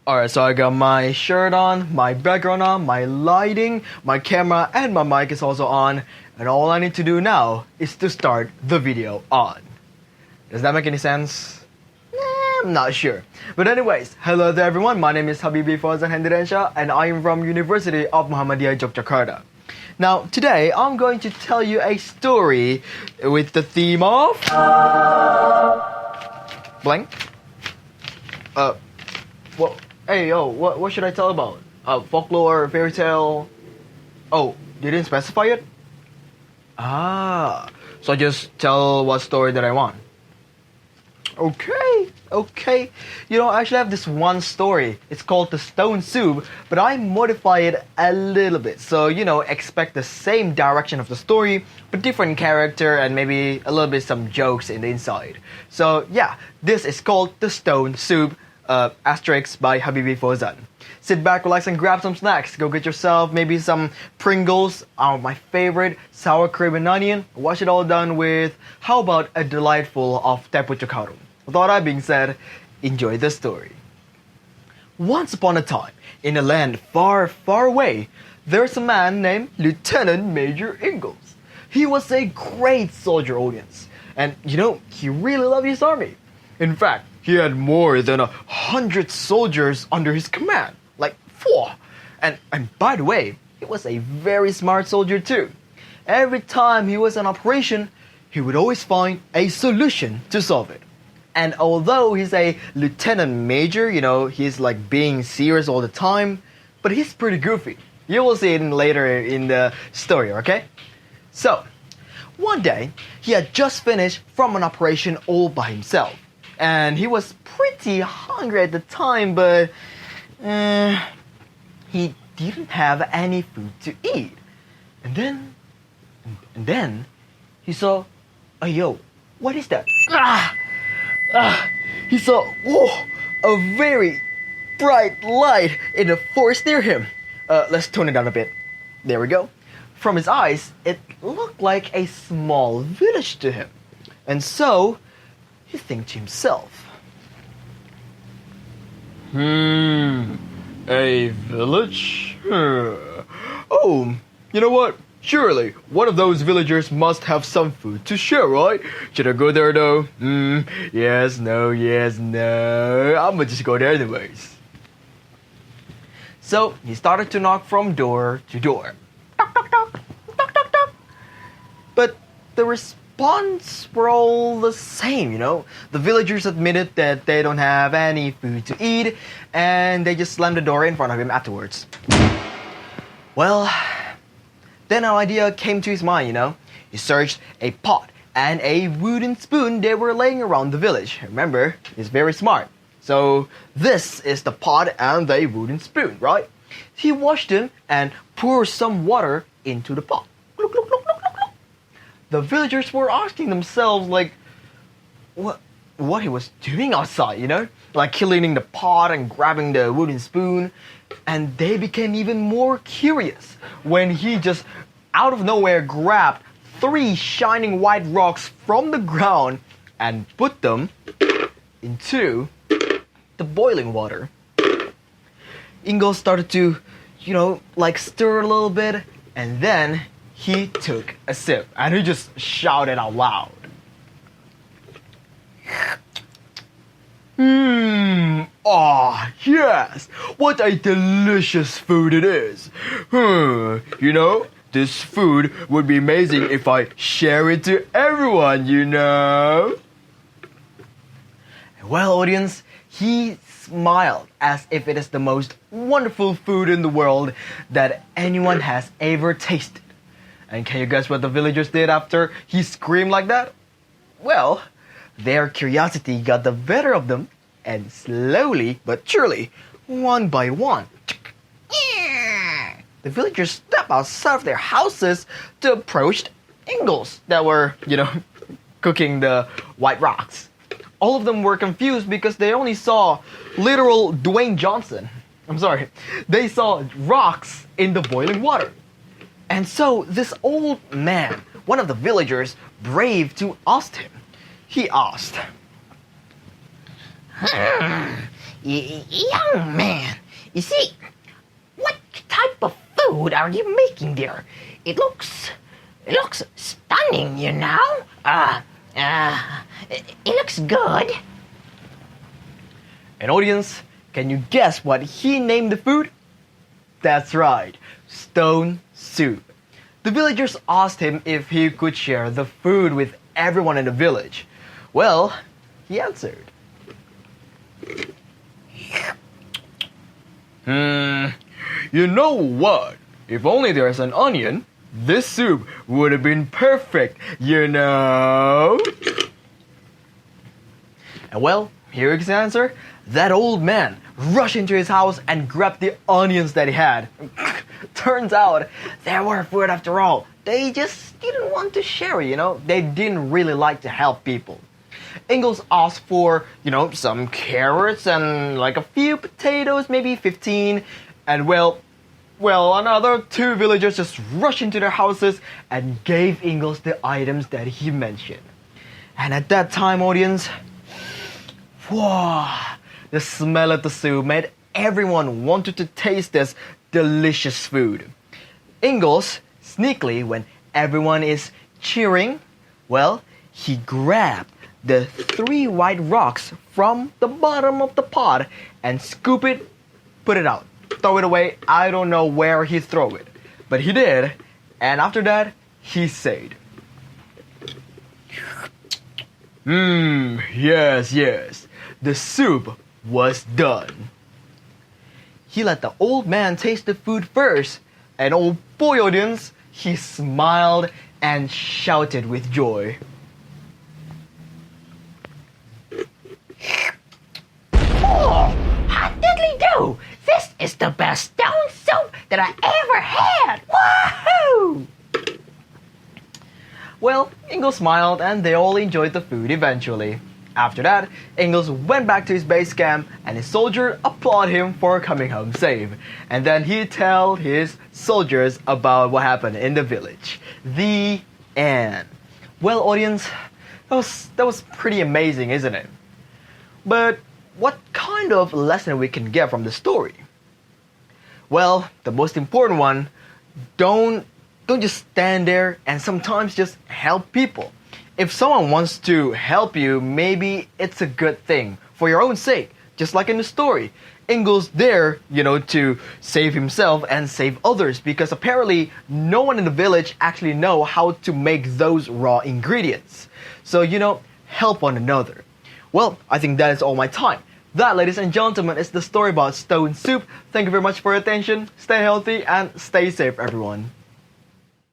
Alright, so I got my shirt on, my background on, my lighting, my camera, and my mic is also on. And all I need to do now is to start the video on. Does that make any sense? I'm not sure. But anyways, hello there everyone, my name is Habibie Fauzan and I am from University of Muhammadiyah, Yogyakarta. Now, today I'm going to tell you a story with the theme of... blank? Well, hey, yo, what should I tell about? Folklore, fairy tale? Oh, you didn't specify it? So I just tell what story that I want. Okay. You know, I actually have this one story. It's called The Stone Soup, but I modify it a little bit. So, you know, expect the same direction of the story, but different character and maybe a little bit some jokes in the inside. So, yeah, this is called The Stone Soup, asterisk by Habibie Fauzan. Sit back, relax, and grab some snacks. Go get yourself maybe some Pringles, my favorite, sour cream and onion. Wash it all done with, how about a delightful of teh pucuk harum. With all that being said, enjoy the story. Once upon a time, in a land far, far away, there's a man named Lieutenant Major Ingalls. He was a great soldier, audience. And, you know, he really loved his army. In fact, he had more than 100 soldiers under his command. Like 4. And by the way, he was a very smart soldier too. Every time he was on operation, he would always find a solution to solve it. And although he's a lieutenant major, you know, he's like being serious all the time, but he's pretty goofy. You will see it later in the story, okay? So, one day, he had just finished from an operation all by himself. And he was pretty hungry at the time, but he didn't have any food to eat. And then he saw, yo, what is that? He saw, a very bright light in the forest near him. Let's tone it down a bit. There we go. From his eyes, it looked like a small village to him. And so, he think to himself, a village? Oh, you know what? Surely, one of those villagers must have some food to share, right? Should I go there though? Yes, no. I'ma just go there anyways. So, he started to knock from door to door. Knock, knock, knock. Knock, knock, knock. But the response were all the same, you know. The villagers admitted that they don't have any food to eat, and they just slammed the door in front of him afterwards. Well, then an idea came to his mind, you know. He searched a pot and a wooden spoon they were laying around the village. Remember, he's very smart. So this is the pot and the wooden spoon, right? He washed them and poured some water into the pot. The villagers were asking themselves, like, what he was doing outside, you know? Like cleaning the pot and grabbing the wooden spoon. And they became even more curious when he just, out of nowhere, grabbed 3 shining white rocks from the ground and put them into the boiling water. Ingalls started to, you know, like stir a little bit, and then he took a sip and he just shouted out loud. Yes, what a delicious food it is. You know, this food would be amazing if I share it to everyone, you know. Well, audience, he smiled as if it is the most wonderful food in the world that anyone has ever tasted. And can you guess what the villagers did after he screamed like that? Well, their curiosity got the better of them, and slowly but surely, one by one, the villagers stepped outside of their houses to approach Ingalls that were, you know, cooking the white rocks. All of them were confused because they only saw literal Dwayne Johnson. They saw rocks in the boiling water. And so this old man, one of the villagers, brave to ask him. He asked, Young man, you see, what type of food are you making there? It looks stunning, you know. It looks good. And audience, can you guess what he named the food? That's right, stone soup. The villagers asked him if he could share the food with everyone in the village. Well, he answered. You know what? If only there's an onion, this soup would have been perfect, you know? And well, here's the answer. That old man rushed into his house and grabbed the onions that he had. Turns out they were food after all. They just didn't want to share, you know? They didn't really like to help people. Ingalls asked for, some carrots and like a few potatoes, maybe 15. And well, another 2 villagers just rushed into their houses and gave Ingalls the items that he mentioned. And at that time, audience, wow, the smell of the soup made everyone wanted to taste this delicious food. Ingalls, sneakily, when everyone is cheering, well, he grabbed the 3 white rocks from the bottom of the pot and scoop it, put it out, throw it away. I don't know where he threw it, but he did. And after that, he said, yes, the soup was done. He let the old man taste the food first, and oh boy, audience, he smiled and shouted with joy. Oh, how diddly do! This is the best stone soup that I ever had! Woohoo! Well, Ingalls smiled and they all enjoyed the food eventually. After that, Ingalls went back to his base camp and his soldier applauded him for coming home safe. And then he told his soldiers about what happened in the village. The end. Well, audience, that was pretty amazing, isn't it? But what kind of lesson we can get from the story? Well, the most important one, don't just stand there and sometimes just help people. If someone wants to help you, maybe it's a good thing for your own sake, just like in the story. Ingalls there, to save himself and save others because apparently no one in the village actually know how to make those raw ingredients. So, help one another. Well, I think that is all my time. That, ladies and gentlemen, is the story about stone soup. Thank you very much for your attention. Stay healthy and stay safe, everyone.